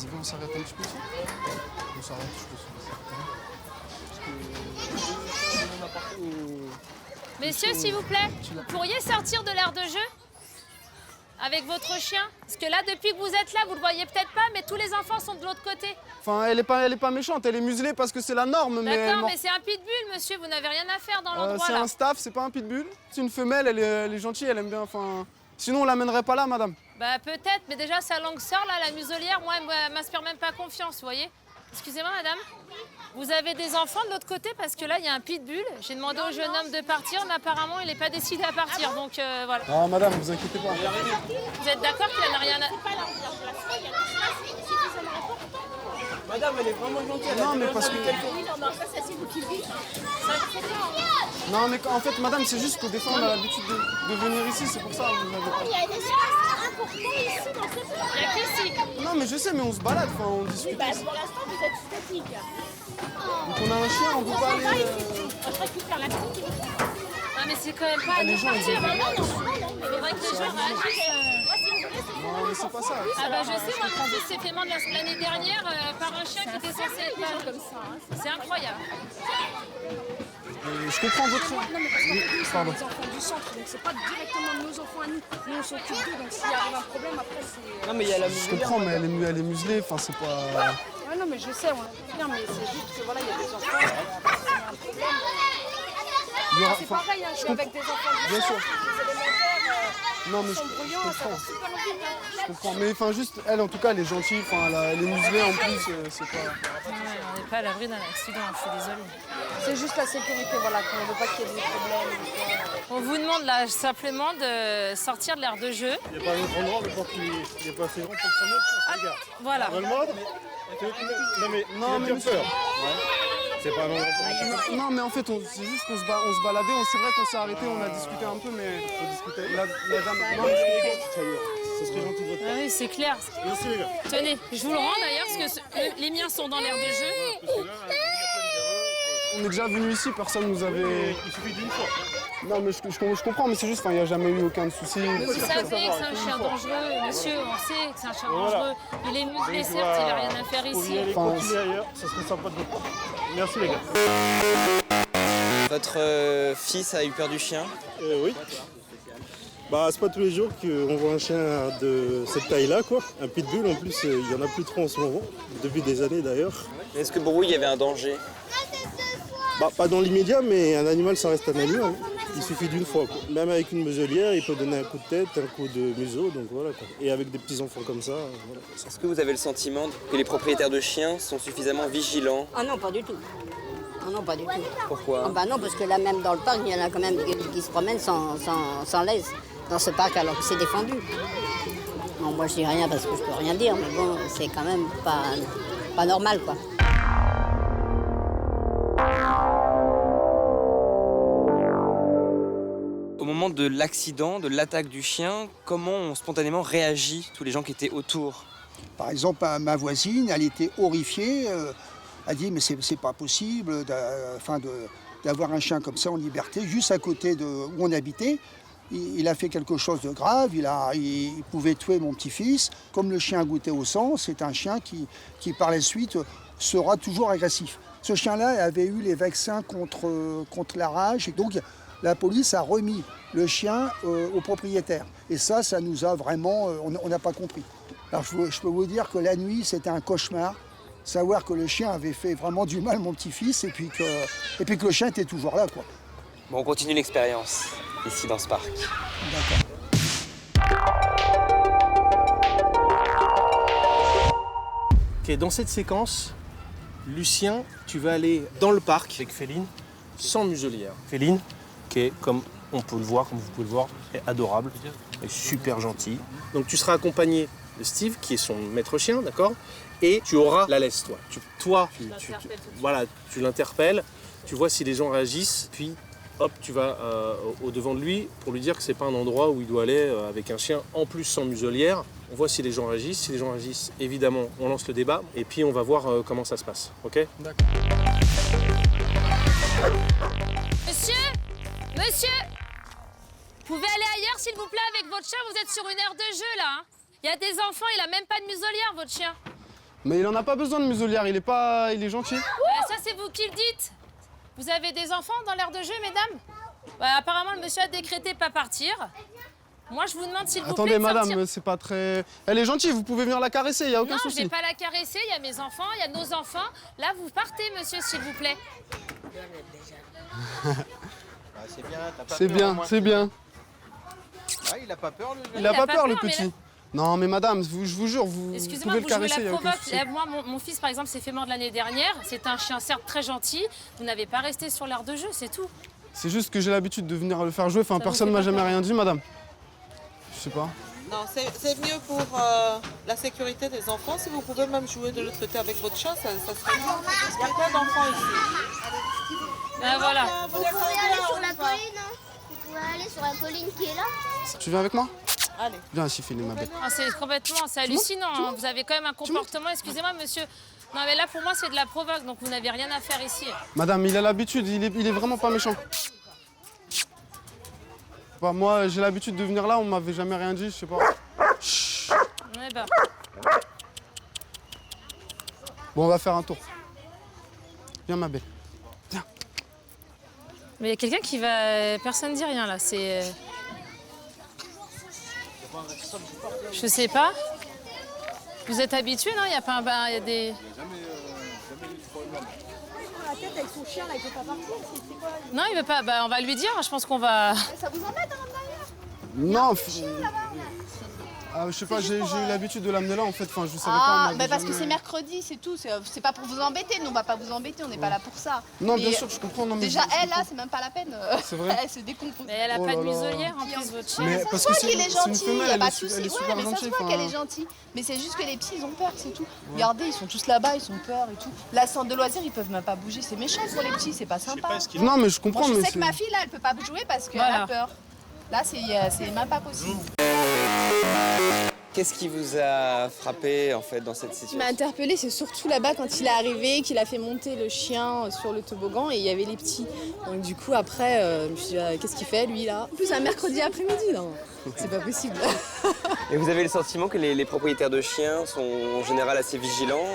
Vas-y, viens, on s'arrête un petit peu ici. On s'arrête, je pense. Messieurs, s'il vous plaît, vous pourriez sortir de l'aire de jeu avec votre chien? Parce que là, depuis que vous êtes là, vous le voyez peut-être pas, mais tous les enfants sont de l'autre côté. Enfin, elle est pas méchante, elle est muselée parce que c'est la norme. D'accord, mais c'est un pitbull, monsieur, vous n'avez rien à faire dans l'endroit c'est là. un staff, c'est pas un pitbull. C'est une femelle, elle est gentille, elle aime bien. Enfin, sinon on l'amènerait pas là, madame. Bah peut-être, mais déjà sa longue sœur là, la muselière, moi, elle m'inspire même pas confiance, vous voyez. Excusez-moi, madame. Vous avez des enfants de l'autre côté parce que là, il y a un pitbull. J'ai demandé au jeune homme de partir, mais apparemment, il n'est pas décidé à partir. Donc voilà. Ah, madame, vous inquiétez pas. Vous êtes d'accord qu'il n'a rien à... Madame, elle est vraiment gentille. Non, mais parce que... Non, mais en fait, madame, c'est juste que des fois, on a l'habitude de venir ici, c'est pour ça. Vous avez pas... Il y a des espaces importants ici dans ce parc. Il y a qu'ici. Non, mais je sais, mais on se balade, enfin, on discute. Oui, bah pour l'instant, vous êtes statique. Donc on a un chien, on peut pas aller... Je récupère la petite. Non, mais c'est quand même pas... Les gens, ils C'est ont... vrai que les gens réagissent... Non, mais c'est pas ça. Ah bah je sais, moi mon fils s'est fait mordre l'année dernière par un chien qui était censé être là. Comme ça, hein. C'est incroyable. Je comprends votre... Non, mais parce qu'en fait, nous, c'est Pardon. les enfants du centre, donc c'est pas directement nos enfants à nous. Nous, on s'occupe d'eux, donc s'il arrive un problème, après, c'est... Non, mais il y a la Je comprends, mais elle est muselée, enfin, c'est pas... Ouais, non, mais je sais, on l'a bien, mais c'est juste que, voilà, il y a des enfants, c'est un problème. Il y aura- C'est enfin, pareil, hein, je suis avec des enfants du Bien centre, sûr. les élémentaires, Non, mais ils sont bruyants, ça comprends. va super longtemps. Je comprends, mais enfin juste, elle en tout cas, elle est gentille, enfin elle est muselée en plus, c'est pas... Ouais, on n'est pas à l'abri d'un accident, je suis désolée. C'est juste la sécurité, voilà, qu'on ne veut pas qu'il y ait des problèmes. On vous demande là simplement de sortir de l'aire de jeu. Il n'y a pas un grand endroit, mais pour qu'il n'est pas assez grand pour prendre notre chance, regarde. Voilà. Dans le mode, non mais Non, tu mais as monsieur- peur. C'est pas un endroit pour Non, mais en fait, c'est juste qu'on se baladait, c'est vrai qu'on s'est arrêté, on a discuté un peu, mais... La dame... Non, mais je comprends. Ça serait gentil de votre part. Ah oui, c'est clair. Merci les gars. Tenez, je vous le rends d'ailleurs parce que les miens sont dans l'aire de jeu. Parce que là, il y a plein de gareurs. On est déjà venu ici, personne nous avait... Il suffit d'une fois. Non, mais je comprends, mais c'est juste, enfin, il n'y a jamais eu aucun souci. Vous savez que c'est un chien dangereux, monsieur, on sait que c'est un chien dangereux. Il est muselé, certes, il n'a rien à faire Pour y ici. aller, Enfin, continuer ailleurs, ça serait sympa de votre part. Merci les gars. Votre fils a eu peur du chien? Oui. Bah, c'est pas tous les jours qu'on voit un chien de cette taille-là, quoi. Un pitbull, en plus, il y en a plus trop en ce moment, depuis des années d'ailleurs. Est-ce que pour vous, il y avait un danger? Bah, pas dans l'immédiat, mais un animal, ça reste un animal. Hein. Il suffit d'une fois, quoi. Même avec une muselière, il peut donner un coup de tête, un coup de museau, donc voilà, quoi. Et avec des petits-enfants comme ça, voilà. Est-ce que vous avez le sentiment que les propriétaires de chiens sont suffisamment vigilants? Ah non, pas du tout. Ah non, pas du tout. Pourquoi? Ah bah non, parce que là, même dans le parc, il y en a quand même qui se promènent sans laisse dans ce parc alors que c'est défendu. Bon, moi, je dis rien parce que je peux rien dire, mais bon, c'est quand même pas normal, quoi. Au moment de l'accident, de l'attaque du chien, comment ont spontanément réagi tous les gens qui étaient autour? Par exemple, ma voisine, elle était horrifiée. Elle dit mais c'est pas possible d'avoir un chien comme ça en liberté, juste à côté de où on habitait. Il a fait quelque chose de grave, il pouvait tuer mon petit-fils. Comme le chien goûtait au sang, c'est un chien qui par la suite sera toujours agressif. Ce chien-là avait eu les vaccins contre la rage, et donc la police a remis le chien au propriétaire. Et ça nous a vraiment, on n'a pas compris. Alors je peux vous dire que la nuit, c'était un cauchemar. Savoir que le chien avait fait vraiment du mal à mon petit-fils et puis que le chien était toujours là, quoi. Bon, on continue l'expérience ici dans ce parc. D'accord. Ok, dans cette séquence, Lucien, tu vas aller dans le parc avec Féline, sans muselière. Féline, qui est, comme on peut le voir, comme vous pouvez le voir, est adorable, est super gentille. Donc tu seras accompagné de Steve, qui est son maître chien, d'accord? Et tu auras la laisse, toi. Voilà, tu l'interpelles, tu vois si les gens réagissent, puis hop, tu vas au-devant de lui pour lui dire que c'est pas un endroit où il doit aller avec un chien, en plus sans muselière. On voit si les gens réagissent. Si les gens réagissent, évidemment, on lance le débat et puis on va voir comment ça se passe, ok? D'accord. Monsieur, vous pouvez aller ailleurs s'il vous plaît avec votre chien, vous êtes sur une aire de jeu là. Il y a des enfants, il a même pas de muselière votre chien. Mais il en a pas besoin de muselière, il est gentil. Ça, c'est vous qui le dites. Vous avez des enfants dans l'aire de jeu, mesdames? Apparemment, le monsieur a décrété pas partir. Moi, je vous demande s'il vous plaît Attendez, de madame, sortir. c'est pas très... Elle est gentille, vous pouvez venir la caresser, il y a aucun Non, je souci. vais pas la caresser, il y a mes enfants, il y a nos enfants. Là, vous partez, monsieur, s'il vous plaît. C'est bien, t'as pas C'est peur, au bien, moins. c'est bien. Ah, il a pas peur, le Il a pas peur, le mais petit. là- Non, mais madame, je vous jure, vous Excusez-moi, pouvez vous le jouez caresser, il y la a aucun provoque. souci. Là, moi, mon fils, par exemple, s'est fait mordre l'année dernière. C'est un chien, certes, très gentil. Vous n'avez pas resté sur l'aire de jeu, c'est tout. C'est juste que j'ai l'habitude de venir le faire jouer. Enfin, Ça vous personne fait m'a pas jamais peur? rien dit, madame. Je sais pas. Non, c'est mieux pour la sécurité des enfants. Si vous pouvez même jouer de l'autre côté avec votre chat, ça serait bien. Il n'y a pas d'enfants ici. Ben voilà. Vous Vous pouvez aller sur la descendez, colline, hein. Vous pouvez aller sur la colline qui est là. Tu viens avec moi? Allez. Viens ici, Féline, ma belle. Ah, c'est complètement, c'est hallucinant. Hein. Vous avez quand même un comportement, excusez-moi, monsieur. Non, mais là, pour moi, c'est de la provoque, donc vous n'avez rien à faire ici. Madame, il a l'habitude, il est vraiment pas méchant. Bah, moi, j'ai l'habitude de venir là, on m'avait jamais rien dit, je sais pas. Chut. Eh ben. Bon, on va faire un tour. Viens, ma belle. Mais il y a quelqu'un qui va... Personne ne dit rien, là. C'est... Je sais pas. Vous êtes habitué, non? Il y a pas un... Il y a des... La tête avec son chien, là, il peut pas partir. C'est quoi? Non, il veut pas. Bah, on va lui dire. Je pense qu'on va... Ça vous embête, hein, derrière? Non, je sais pas, j'ai eu l'habitude de l'amener là en fait, enfin je savais pas. Ah, on bah m'avait parce que jamais- c'est mercredi, c'est tout. C'est pas pour vous embêter. Nous, on va pas vous embêter, on n'est pas là pour ça. Non, Mais bien sûr, je comprends. Non, mais déjà, je elle, là, comprends. c'est même pas la peine. C'est vrai. Elle se décompose. Mais elle a Oh pas de là là. muselière, en plus, votre chien. Mais Ça parce se que voit c'est qu'elle est c'est une gentille, femelle, y a elle pas est de su- souci. elle est Ouais, super mais ça se gentille. voit qu'elle enfin. est gentille. Mais c'est juste que les petits, ils ont peur, c'est tout. Regardez, ils sont tous là-bas, ils ont peur et tout. La centre de loisirs, ils peuvent même pas bouger. C'est méchant pour les petits, c'est pas sympa. Non, mais je comprends. Moi, je mais sais que c'est- ma fille, là, elle peut pas jouer parce qu'elle Voilà. a peur. Là, c'est même pas possible. Qu'est-ce qui vous a frappé en fait dans cette Ce qui situation? m'a interpellée, c'est surtout là-bas quand il est arrivé, qu'il a fait monter le chien sur le toboggan et il y avait les petits. Donc du coup après, je me suis dit, qu'est-ce qu'il fait lui là? En plus un mercredi après-midi, non, c'est pas possible. Et vous avez le sentiment que les propriétaires de chiens sont en général assez vigilants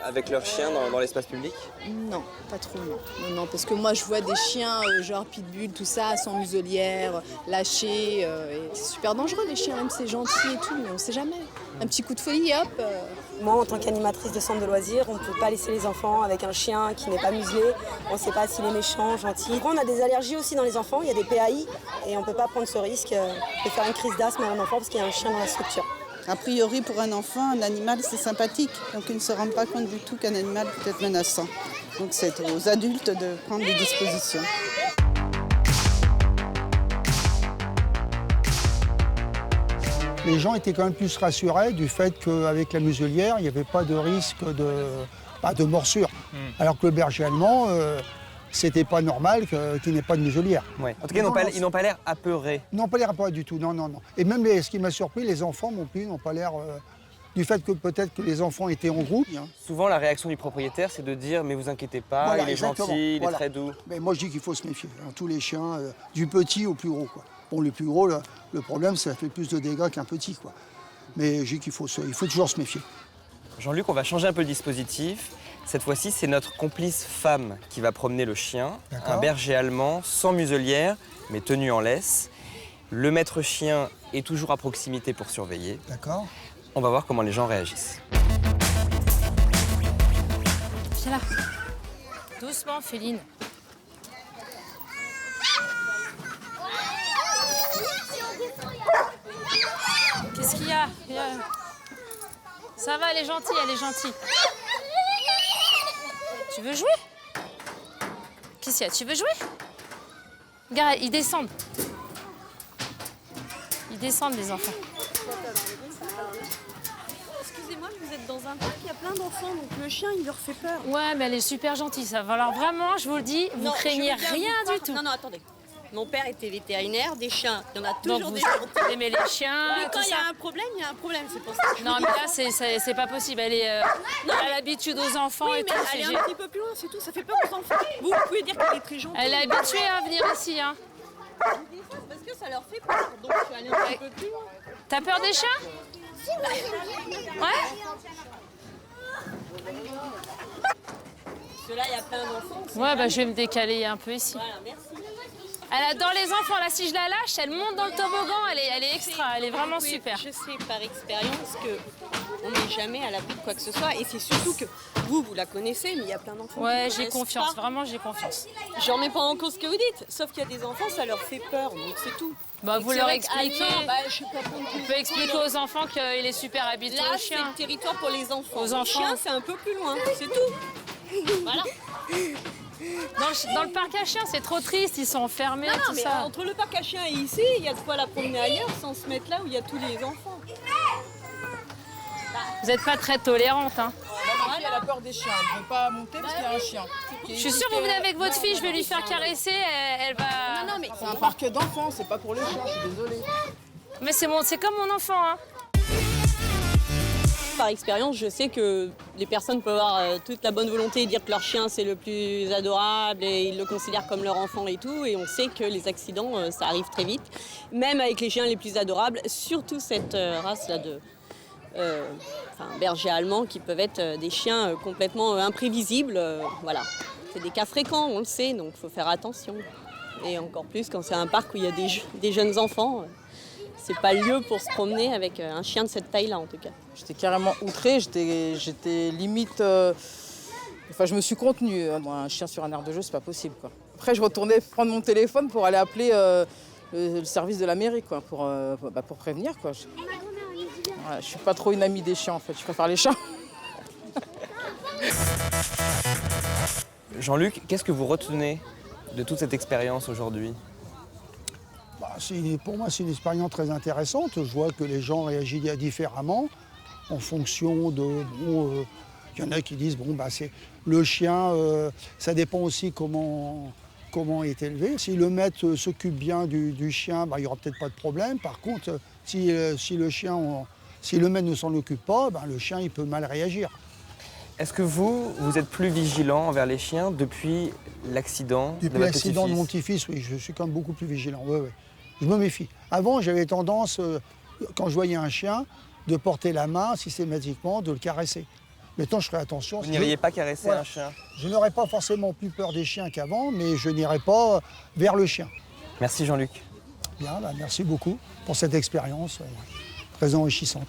avec leurs chiens dans l'espace public? Non, pas trop, non. Non, parce que moi je vois des chiens genre pitbull, tout ça, sans muselière, lâchés. Et c'est super dangereux les chiens, même c'est gentil et tout, mais on sait jamais. Un petit coup de folie, hop. Moi, en tant qu'animatrice de centre de loisirs, on ne peut pas laisser les enfants avec un chien qui n'est pas muselé. On ne sait pas s'il est méchant, gentil. On a des allergies aussi dans les enfants, il y a des PAI et on ne peut pas prendre ce risque de faire une crise d'asthme à un enfant parce qu'il y a un chien dans la structure. A priori, pour un enfant, un animal, c'est sympathique. Donc, ils ne se rendent pas compte du tout qu'un animal peut être menaçant. Donc, c'est aux adultes de prendre des dispositions. Les gens étaient quand même plus rassurés du fait qu'avec la muselière, il n'y avait pas de risque de morsure. Alors que le berger allemand, c'était pas normal qu'il n'y ait pas de muselière. Ouais. En tout cas, ils n'ont pas l'air apeurés. Ils n'ont pas l'air pas du tout, non, non, non. Et même ce qui m'a surpris, les enfants non plus n'ont pas l'air du fait que peut-être que les enfants étaient en groupe. Souvent, la réaction du propriétaire, c'est de dire mais vous inquiétez pas, Voilà, il est exactement, gentil, il voilà. est très doux. Mais moi, je dis qu'il faut se méfier. Hein, tous les chiens, du petit au plus gros, quoi. Bon, le plus gros, là, le problème, c'est que ça fait plus de dégâts qu'un petit, quoi. Mais je dis qu'il faut toujours se méfier. Jean-Luc, on va changer un peu le dispositif. Cette fois-ci, c'est notre complice femme qui va promener le chien. Un berger allemand, sans muselière, mais tenu en laisse. Le maître chien est toujours à proximité pour surveiller. D'accord. On va voir comment les gens réagissent. Viens là. Doucement, Féline. Qu'est-ce qu'il y a? Ça va, elle est gentille, elle est gentille. Tu veux jouer? Qu'est-ce qu'il y a? Tu veux jouer? Regarde, ils descendent. Ils descendent, les enfants. Excusez-moi, vous êtes dans un parc, il y a plein d'enfants, donc le chien, il leur fait peur. Ouais, mais elle est super gentille, ça va. Alors vraiment, je vous le dis, vous craignez je veux bien rien vous croire. du tout. Non, non, attendez. Mon père était vétérinaire, des chiens. Il y en a Donc toujours vous des gentils. aimez les chiens, Mais quand tout il y a ça. un problème, il y a un problème. C'est pour ça que je Non, vous mais dis là, ça. c'est pas possible. Elle est, elle a l'habitude aux enfants Oui, et mais tout. allez c'est un petit peu plus loin, c'est tout. Ça fait peur aux enfants. Vous pouvez dire qu'elle est très gentille. Elle est habituée à venir ici. Hein. Parce que ça leur fait peur. Donc, je suis allée un petit peu plus loin. T'as peur des chiens? Ouais. là, il y a plein d'enfants. Ouais, bah je vais me décaler un peu ici. Voilà, merci. Elle adore les enfants. Là, si je la lâche, elle monte dans le toboggan. Elle est extra. Elle est vraiment Oui, super. Je sais par expérience qu'on n'est jamais à l'abri de quoi que ce soit. Et c'est surtout que vous la connaissez, mais il y a plein d'enfants. Ouais, qui j'ai connaissent confiance. pas. Vraiment, j'ai confiance. J'en mets pas en cause ce que vous dites. Sauf qu'il y a des enfants, ça leur fait peur. Donc c'est tout. Bah, Et vous c'est leur vrai expliquez. je sais pas On peut expliquer aux enfants qu'il est super habitué Là, au c'est chien. le territoire pour les enfants. Aux Les enfants. chiens, c'est un peu plus loin. C'est tout. Voilà. Dans le parc à chiens, c'est trop triste. Ils sont enfermés, Non, tout mais ça. entre le parc à chiens et ici, il y a de quoi la promener ailleurs sans se mettre là où il y a tous les enfants. Vous n'êtes pas très tolérante, hein. Ma fille, elle a peur des chiens. Elle ne veut pas monter parce qu'il y a un chien. Je suis sûre que vous venez avec votre fille, je vais lui faire caresser, elle va... Non, mais C'est un parc d'enfants, c'est pas pour les chiens, je suis désolée. Mais c'est comme mon enfant, hein. par expérience, je sais que les personnes peuvent avoir toute la bonne volonté et dire que leur chien c'est le plus adorable et ils le considèrent comme leur enfant et tout. Et on sait que les accidents, ça arrive très vite. Même avec les chiens les plus adorables, surtout cette race-là de bergers allemands qui peuvent être des chiens complètement imprévisibles. Voilà. C'est des cas fréquents, on le sait, donc il faut faire attention. Et encore plus quand c'est un parc où il y a des jeunes enfants. C'est pas le lieu pour se promener avec un chien de cette taille-là, en tout cas. J'étais carrément outrée, j'étais limite... je me suis contenue. Un chien sur un aire de jeu, c'est pas possible, quoi. Après, je retournais prendre mon téléphone pour aller appeler le service de la mairie, quoi, pour prévenir, quoi. Je suis pas trop une amie des chiens, en fait. Je préfère les chats. Jean-Luc, qu'est-ce que vous retenez de toute cette expérience aujourd'hui ? Pour moi, c'est une expérience très intéressante. Je vois que les gens réagissent différemment en fonction de... il y en a qui disent, c'est le chien, ça dépend aussi comment il est élevé. Si le maître s'occupe bien du chien, il n'y aura peut-être pas de problème. Par contre, si le maître ne s'en occupe pas, le chien il peut mal réagir. Est-ce que vous êtes plus vigilant envers les chiens depuis l'accident de votre petit-fils ? Depuis l'accident de mon petit-fils, oui, je suis quand même beaucoup plus vigilant. Ouais. Je me méfie. Avant, j'avais tendance, quand je voyais un chien, de porter la main systématiquement, de le caresser. Maintenant, je ferai attention. Vous n'iriez pas caresser un chien ? Je n'aurais pas forcément plus peur des chiens qu'avant, mais je n'irai pas vers le chien. Merci Jean-Luc. Bien, merci beaucoup pour cette expérience très enrichissante.